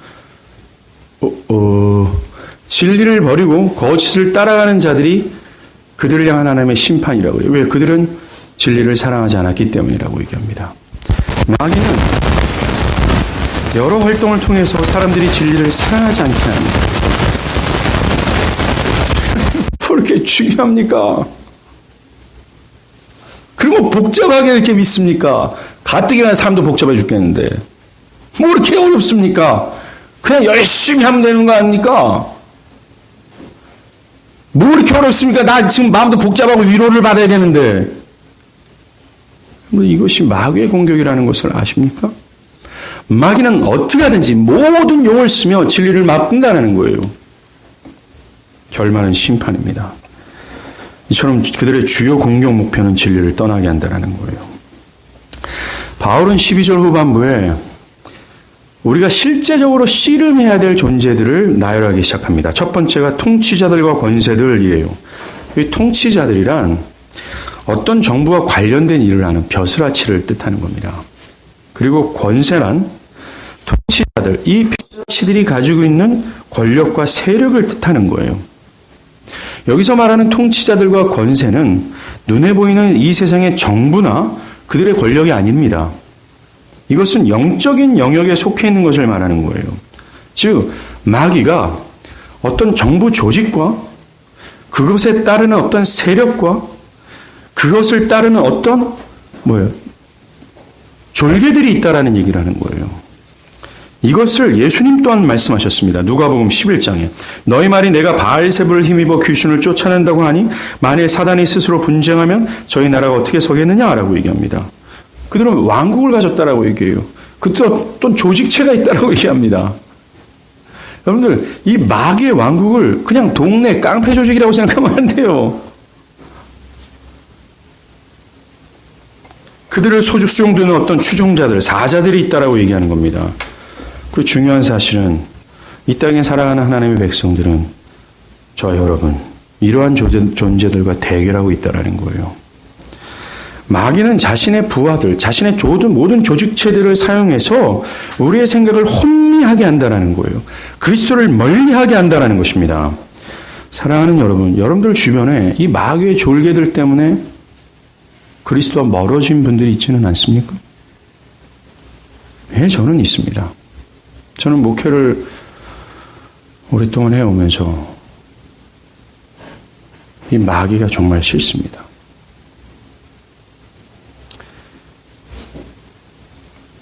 진리를 버리고 거짓을 따라가는 자들이 그들을 향한 하나님의 심판이라고 해요. 왜? 그들은 진리를 사랑하지 않았기 때문이라고 얘기합니다. 마귀는 여러 활동을 통해서 사람들이 진리를 사랑하지 않게 합니다. 뭐 이렇게 중요합니까? 그리고 복잡하게 이렇게 믿습니까? 가뜩이나 삶도 복잡해 죽겠는데 뭐 이렇게 어렵습니까? 그냥 열심히 하면 되는 거 아닙니까? 뭐 이렇게 어렵습니까? 나 지금 마음도 복잡하고 위로를 받아야 되는데. 이것이 마귀의 공격이라는 것을 아십니까? 마귀는 어떻게 하든지 모든 용을 쓰며 진리를 막는다는 거예요. 결말은 심판입니다. 이처럼 그들의 주요 공격 목표는 진리를 떠나게 한다는 거예요. 바울은 12절 후반부에 우리가 실제적으로 씨름해야 될 존재들을 나열하기 시작합니다. 첫 번째가 통치자들과 권세들이에요. 이 통치자들이란 어떤 정부와 관련된 일을 하는 벼슬아치를 뜻하는 겁니다. 그리고 권세란 통치자들, 이 벼슬아치들이 가지고 있는 권력과 세력을 뜻하는 거예요. 여기서 말하는 통치자들과 권세는 눈에 보이는 이 세상의 정부나 그들의 권력이 아닙니다. 이것은 영적인 영역에 속해 있는 것을 말하는 거예요. 즉 마귀가 어떤 정부 조직과 그것에 따르는 어떤 세력과 그것을 따르는 어떤 졸개들이 있다라는 얘기를 하는 거예요. 이것을 예수님 또한 말씀하셨습니다. 누가복음 11장에 너희 말이 내가 바알세불을 힘입어 귀신을 쫓아낸다고 하니 만일 사단이 스스로 분쟁하면 저희 나라가 어떻게 서겠느냐라고 얘기합니다. 그들은 왕국을 가졌다라고 얘기해요. 그것도 어떤 조직체가 있다라고 얘기합니다. 여러분들 이 마귀의 왕국을 그냥 동네 깡패 조직이라고 생각하면 안 돼요. 그들을 수용되는 어떤 추종자들, 사자들이 있다라고 얘기하는 겁니다. 그리고 중요한 사실은 이 땅에 살아가는 하나님의 백성들은 저와 여러분 이러한 존재들과 대결하고 있다라는 거예요. 마귀는 자신의 부하들, 자신의 모든 조직체들을 사용해서 우리의 생각을 혼미하게 한다는 거예요. 그리스도를 멀리하게 한다는 것입니다. 사랑하는 여러분, 여러분들 주변에 이 마귀의 졸개들 때문에 그리스도와 멀어진 분들이 있지는 않습니까? 예, 저는 있습니다. 저는 목회를 오랫동안 해오면서 이 마귀가 정말 싫습니다.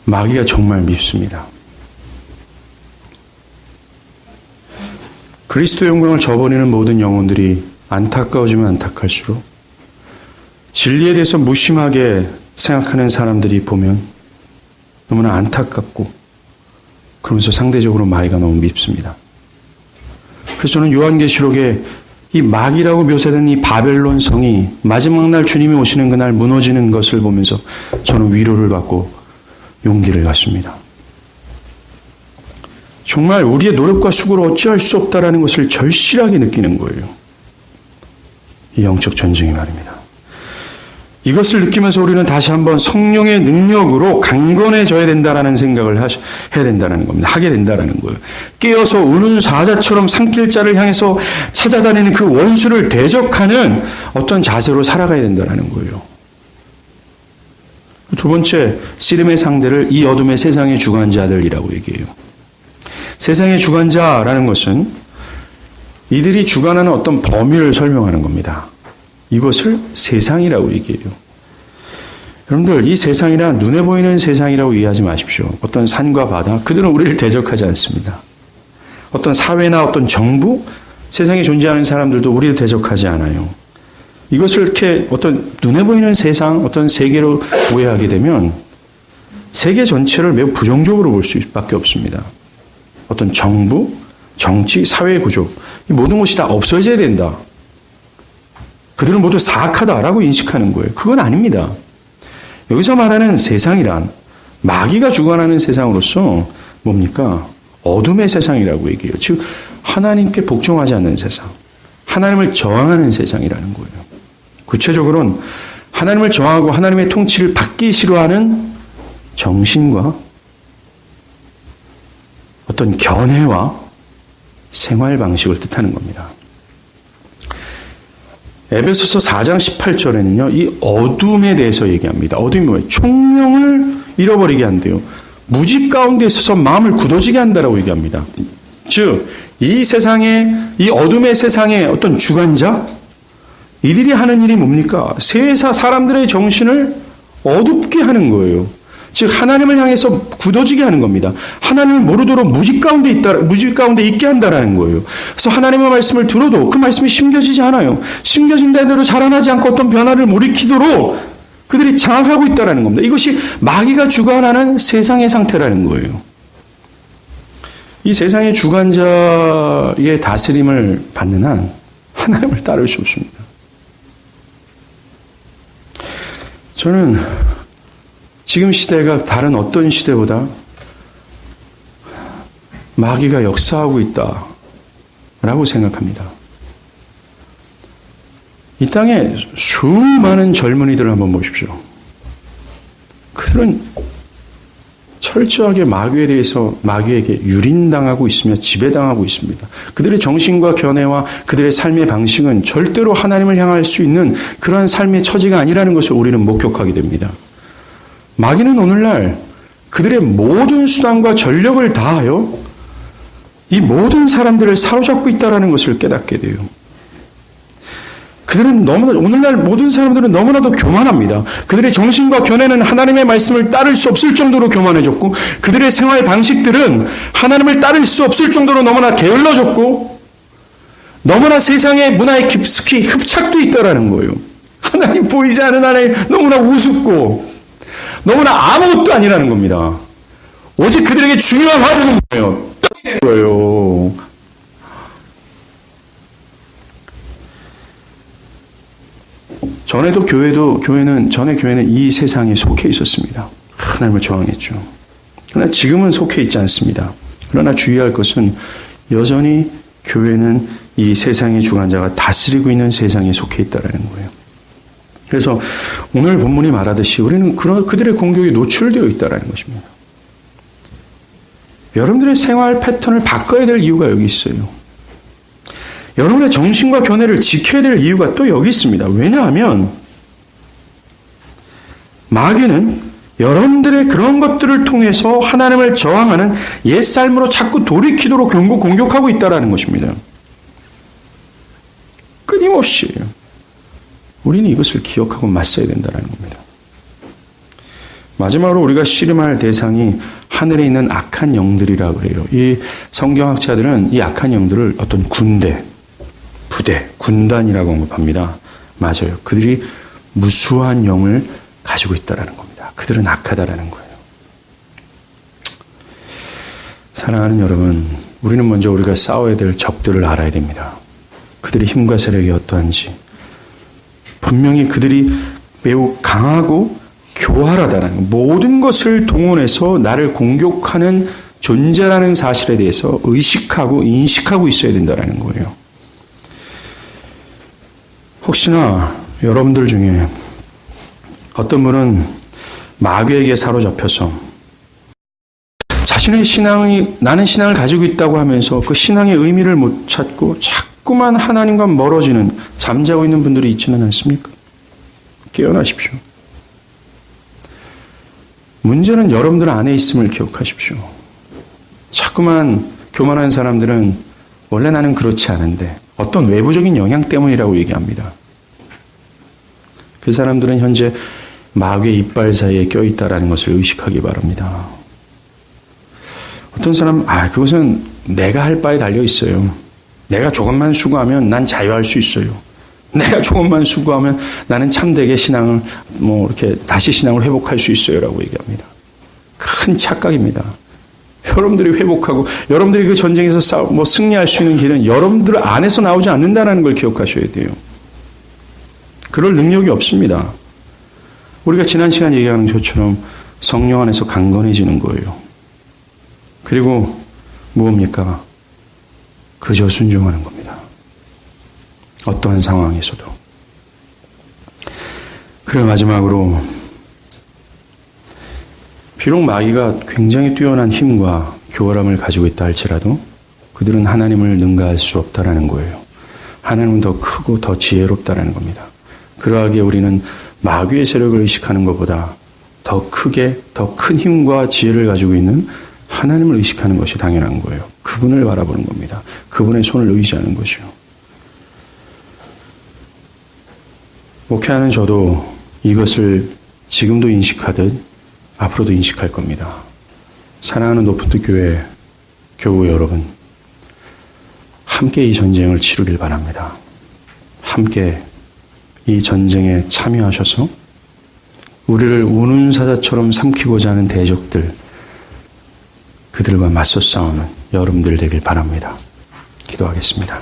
마귀가 정말 밉습니다. 그리스도의 영광을 저버리는 모든 영혼들이 안타까워지면 안타까울수록 진리에 대해서 무심하게 생각하는 사람들이 보면 너무나 안타깝고 그러면서 상대적으로 마귀가 너무 밉습니다. 그래서 저는 요한계시록에 이 마귀라고 묘사된 이 바벨론 성이 마지막 날 주님이 오시는 그날 무너지는 것을 보면서 저는 위로를 받고 용기를 갖습니다. 정말 우리의 노력과 수고로 어찌할 수 없다라는 것을 절실하게 느끼는 거예요. 이 영적 전쟁이 말입니다. 이것을 느끼면서 우리는 다시 한번 성령의 능력으로 강건해져야 된다라는 생각을 해야 된다는 겁니다. 하게 된다라는 거예요. 깨어서 우는 사자처럼 산길자를 향해서 찾아다니는 그 원수를 대적하는 어떤 자세로 살아가야 된다라는 거예요. 두 번째, 씨름의 상대를 이 어둠의 세상의 주관자들이라고 얘기해요. 세상의 주관자라는 것은 이들이 주관하는 어떤 범위를 설명하는 겁니다. 이것을 세상이라고 얘기해요. 여러분들, 이 세상이란 눈에 보이는 세상이라고 이해하지 마십시오. 어떤 산과 바다, 그들은 우리를 대적하지 않습니다. 어떤 사회나 어떤 정부, 세상에 존재하는 사람들도 우리를 대적하지 않아요. 이것을 이렇게 어떤 눈에 보이는 세상, 어떤 세계로 오해하게 되면 세계 전체를 매우 부정적으로 볼 수밖에 없습니다. 어떤 정부, 정치, 사회 구조, 이 모든 것이 다 없어져야 된다. 그들은 모두 사악하다라고 인식하는 거예요. 그건 아닙니다. 여기서 말하는 세상이란 마귀가 주관하는 세상으로서 뭡니까? 어둠의 세상이라고 얘기해요. 즉 하나님께 복종하지 않는 세상, 하나님을 저항하는 세상이라는 거예요. 구체적으로는 하나님을 저항하고 하나님의 통치를 받기 싫어하는 정신과 어떤 견해와 생활 방식을 뜻하는 겁니다. 에베소서 4장 18절에는요, 이 어둠에 대해서 얘기합니다. 어둠이 뭐예요? 총명을 잃어버리게 한대요. 무지 가운데 있어서 마음을 굳어지게 한다라고 얘기합니다. 즉, 이 세상에, 이 어둠의 세상의 어떤 주관자, 이들이 하는 일이 뭡니까? 세상 사람들의 정신을 어둡게 하는 거예요. 즉 하나님을 향해서 굳어지게 하는 겁니다. 하나님을 모르도록 무지 가운데 있게 한다라는 거예요. 그래서 하나님의 말씀을 들어도 그 말씀이 심겨지지 않아요. 심겨진 대로 자라나지 않고 어떤 변화를 못 일으키도록 그들이 장악하고 있다라는 겁니다. 이것이 마귀가 주관하는 세상의 상태라는 거예요. 이 세상의 주관자의 다스림을 받는 한 하나님을 따를 수 없습니다. 저는 지금 시대가 다른 어떤 시대보다 마귀가 역사하고 있다라고 생각합니다. 이 땅에 수많은 젊은이들을 한번 보십시오. 그들은 철저하게 마귀에게 유린당하고 있으며 지배당하고 있습니다. 그들의 정신과 견해와 그들의 삶의 방식은 절대로 하나님을 향할 수 있는 그러한 삶의 처지가 아니라는 것을 우리는 목격하게 됩니다. 마귀는 오늘날 그들의 모든 수단과 전력을 다하여 이 모든 사람들을 사로잡고 있다는 것을 깨닫게 돼요. 그들은 오늘날 모든 사람들은 너무나도 교만합니다. 그들의 정신과 견해는 하나님의 말씀을 따를 수 없을 정도로 교만해졌고, 그들의 생활 방식들은 하나님을 따를 수 없을 정도로 너무나 게을러졌고, 너무나 세상의 문화에 깊숙이 흡착돼 있다는 거예요. 하나님 보이지 않는 하나님 너무나 우습고 너무나 아무것도 아니라는 겁니다. 오직 그들에게 중요한 화두는 뭐예요? 전에 교회는 이 세상에 속해 있었습니다. 하나님을 저항했죠. 그러나 지금은 속해 있지 않습니다. 그러나 주의할 것은 여전히 교회는 이 세상의 주관자가 다스리고 있는 세상에 속해 있다는 거예요. 그래서 오늘 본문이 말하듯이 우리는 그들의 공격에 노출되어 있다는 것입니다. 여러분들의 생활 패턴을 바꿔야 될 이유가 여기 있어요. 여러분의 정신과 견해를 지켜야 될 이유가 또 여기 있습니다. 왜냐하면 마귀는 여러분들의 그런 것들을 통해서 하나님을 저항하는 옛삶으로 자꾸 돌이키도록 공격하고 있다는 것입니다. 끊임없이 우리는 이것을 기억하고 맞서야 된다는 겁니다. 마지막으로 우리가 씨름할 대상이 하늘에 있는 악한 영들이라고 그래요. 이 성경학자들은 이 악한 영들을 어떤 군대, 부대, 군단이라고 언급합니다. 맞아요. 그들이 무수한 영을 가지고 있다는 겁니다. 그들은 악하다라는 거예요. 사랑하는 여러분, 우리는 먼저 우리가 싸워야 될 적들을 알아야 됩니다. 그들의 힘과 세력이 어떠한지. 분명히 그들이 매우 강하고 교활하다는 모든 것을 동원해서 나를 공격하는 존재라는 사실에 대해서 의식하고 인식하고 있어야 된다는 거예요. 혹시나 여러분들 중에 어떤 분은 마귀에게 사로잡혀서 자신의 나는 신앙을 가지고 있다고 하면서 그 신앙의 의미를 못 찾고 자꾸만 하나님과 멀어지는 잠자고 있는 분들이 있지는 않습니까? 깨어나십시오. 문제는 여러분들 안에 있음을 기억하십시오. 자꾸만 교만한 사람들은 원래 나는 그렇지 않은데 어떤 외부적인 영향 때문이라고 얘기합니다. 그 사람들은 현재 마귀의 이빨 사이에 껴있다는 것을 의식하기 바랍니다. 어떤 사람, 그것은 내가 할 바에 달려 있어요. 내가 조금만 수고하면 난 자유할 수 있어요. 내가 조금만 수고하면 나는 참되게 신앙을 이렇게 다시 신앙을 회복할 수 있어요라고 얘기합니다. 큰 착각입니다. 여러분들이 회복하고 여러분들이 그 전쟁에서 승리할 수 있는 길은 여러분들 안에서 나오지 않는다는 걸 기억하셔야 돼요. 그럴 능력이 없습니다. 우리가 지난 시간 얘기하는 것처럼 성령 안에서 강건해지는 거예요. 그리고 무엇입니까? 그저 순종하는 겁니다. 어떠한 상황에서도. 그리고 마지막으로 비록 마귀가 굉장히 뛰어난 힘과 교활함을 가지고 있다 할지라도 그들은 하나님을 능가할 수 없다라는 거예요. 하나님은 더 크고 더 지혜롭다라는 겁니다. 그러하기에 우리는 마귀의 세력을 의식하는 것보다 더 크게 더 큰 힘과 지혜를 가지고 있는 하나님을 의식하는 것이 당연한 거예요. 그분을 바라보는 겁니다. 그분의 손을 의지하는 것이요. 목회하는 저도 이것을 지금도 인식하듯 앞으로도 인식할 겁니다. 사랑하는 노픈트 교회 교우 여러분, 함께 이 전쟁을 치르길 바랍니다. 함께 이 전쟁에 참여하셔서 우리를 우는 사자처럼 삼키고자 하는 대적들, 그들과 맞서 싸우는 여러분들 되길 바랍니다. 기도하겠습니다.